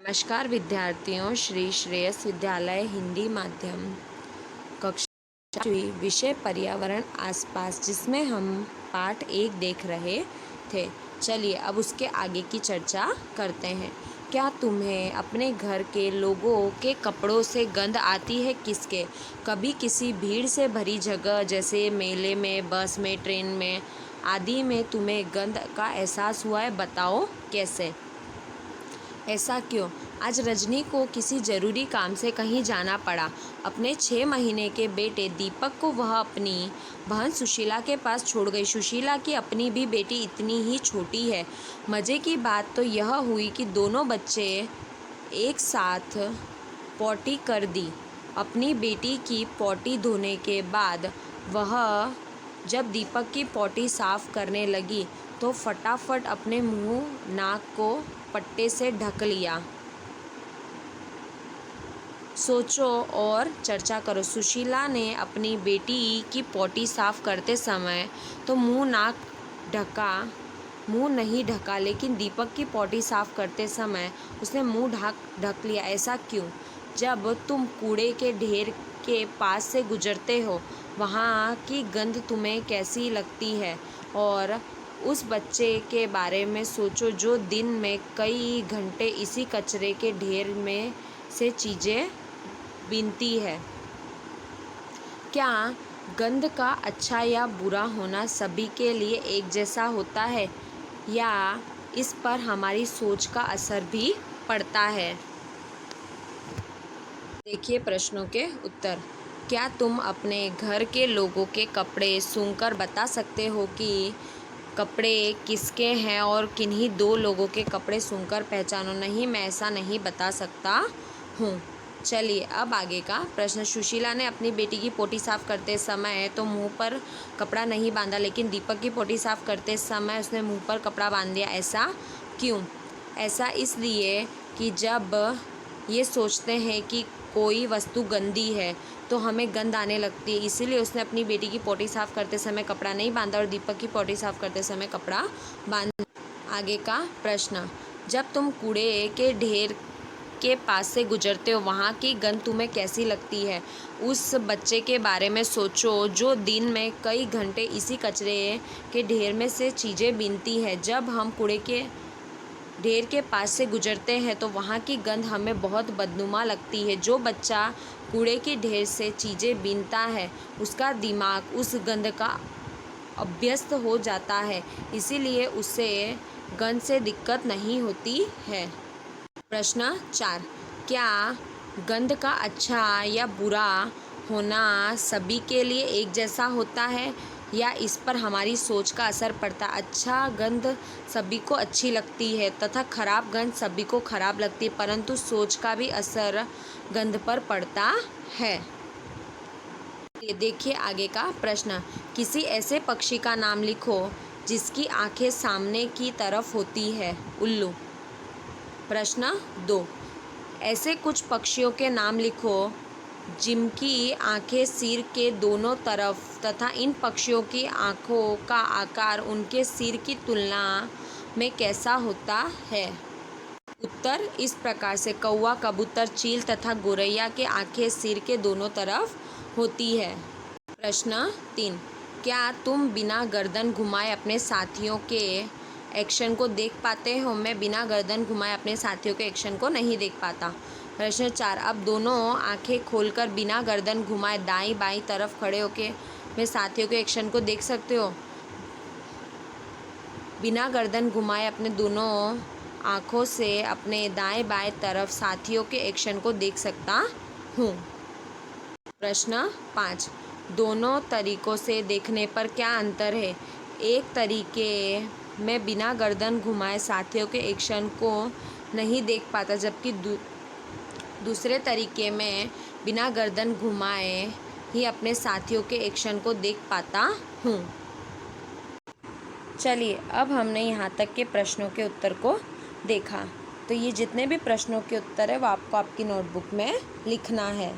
नमस्कार विद्यार्थियों, श्री श्रेयस विद्यालय हिंदी माध्यम कक्षा विषय पर्यावरण आसपास, जिसमें हम पाठ 1 देख रहे थे। चलिए अब उसके आगे की चर्चा करते हैं। क्या तुम्हें अपने घर के लोगों के कपड़ों से गंध आती है? किसके? कभी किसी भीड़ से भरी जगह जैसे मेले में, बस में, ट्रेन में आदि में तुम्हें गंध का एहसास हुआ है? बताओ कैसे, ऐसा क्यों? आज रजनी को किसी ज़रूरी काम से कहीं जाना पड़ा। अपने 6 महीने के बेटे दीपक को वह अपनी बहन सुशीला के पास छोड़ गई। सुशीला की अपनी भी बेटी इतनी ही छोटी है। मज़े की बात तो यह हुई कि दोनों बच्चे एक साथ पॉटी कर दी। अपनी बेटी की पॉटी धोने के बाद वह जब दीपक की पॉटी साफ करने लगी तो फटाफट अपने मुंह नाक को पट्टे से ढक लिया। सोचो और चर्चा करो। सुशीला ने अपनी बेटी की पॉटी साफ करते समय तो मुंह नहीं ढका, लेकिन दीपक की पॉटी साफ करते समय उसने मुंह ढक लिया। ऐसा क्यों? जब तुम कूड़े के ढेर के पास से गुजरते हो, वहाँ की गंध तुम्हें कैसी लगती है? और उस बच्चे के बारे में सोचो जो दिन में कई घंटे इसी कचरे के ढेर में से चीज़ें बीनती है। क्या गंध का अच्छा या बुरा होना सभी के लिए एक जैसा होता है, या इस पर हमारी सोच का असर भी पड़ता है? देखिए प्रश्नों के उत्तर। क्या तुम अपने घर के लोगों के कपड़े सूंघकर बता सकते हो कि कपड़े किसके हैं, और किन्हीं 2 लोगों के कपड़े सूंघकर पहचानो? नहीं, मैं ऐसा नहीं बता सकता हूँ। चलिए अब आगे का प्रश्न। सुशीला ने अपनी बेटी की पोटी साफ करते समय तो मुंह पर कपड़ा नहीं बांधा, लेकिन दीपक की पोटी साफ करते समय उसने मुंह पर कपड़ा बांध दिया। ऐसा क्यों? ऐसा इसलिए कि जब ये सोचते हैं कि कोई वस्तु गंदी है तो हमें गंध आने लगती है, इसीलिए उसने अपनी बेटी की पोटी साफ करते समय कपड़ा नहीं बांधा और दीपक की पोटी साफ करते समय कपड़ा बांधा। आगे का प्रश्न। जब तुम कूड़े के ढेर के पास से गुजरते हो, वहाँ की गंध तुम्हें कैसी लगती है? उस बच्चे के बारे में सोचो जो दिन में कई घंटे इसी कचरे के ढेर में से चीज़ें बीनती है। जब हम कूड़े के ढेर के पास से गुजरते हैं तो वहाँ की गंध हमें बहुत बदनुमा लगती है। जो बच्चा कूड़े के ढेर से चीज़ें बीनता है, उसका दिमाग उस गंध का अभ्यस्त हो जाता है, इसीलिए उसे गंध से दिक्कत नहीं होती है। प्रश्न 4। क्या गंध का अच्छा या बुरा होना सभी के लिए एक जैसा होता है, या इस पर हमारी सोच का असर पड़ता है? अच्छा गंध सभी को अच्छी लगती है तथा खराब गंध सभी को खराब लगती है, परंतु सोच का भी असर गंध पर पड़ता है। देखिए आगे का प्रश्न। किसी ऐसे पक्षी का नाम लिखो जिसकी आंखें सामने की तरफ होती है। उल्लू। प्रश्न 2। ऐसे कुछ पक्षियों के नाम लिखो जिनकी आंखें सिर के दोनों तरफ तथा इन पक्षियों की आंखों का आकार उनके सिर की तुलना में कैसा होता है? उत्तर इस प्रकार से। कौवा, कबूतर, चील तथा गोरैया के आंखें सिर के दोनों तरफ होती है। प्रश्न 3। क्या तुम बिना गर्दन घुमाए अपने साथियों के एक्शन को देख पाते हो? मैं बिना गर्दन घुमाए अपने साथियों के एक्शन को नहीं देख पाता। प्रश्न 4। अब दोनों आंखें खोलकर बिना गर्दन घुमाए दाईं बाईं तरफ खड़े होकर अपने साथियों के एक्शन को देख सकते हो? बिना गर्दन घुमाए अपने दोनों आँखों से अपने दाएं बाएं तरफ साथियों के एक्शन को देख सकता हूँ। प्रश्न 5। दोनों तरीकों से देखने पर क्या अंतर है? एक तरीके में बिना गर्दन घुमाए साथियों के एक्शन को नहीं देख पाता, जबकि दूसरे तरीके में बिना गर्दन घुमाए ही अपने साथियों के एक्शन को देख पाता हूँ। चलिए अब हमने यहाँ तक के प्रश्नों के उत्तर को देखा, तो ये जितने भी प्रश्नों के उत्तर है वो आपको आपकी नोटबुक में लिखना है।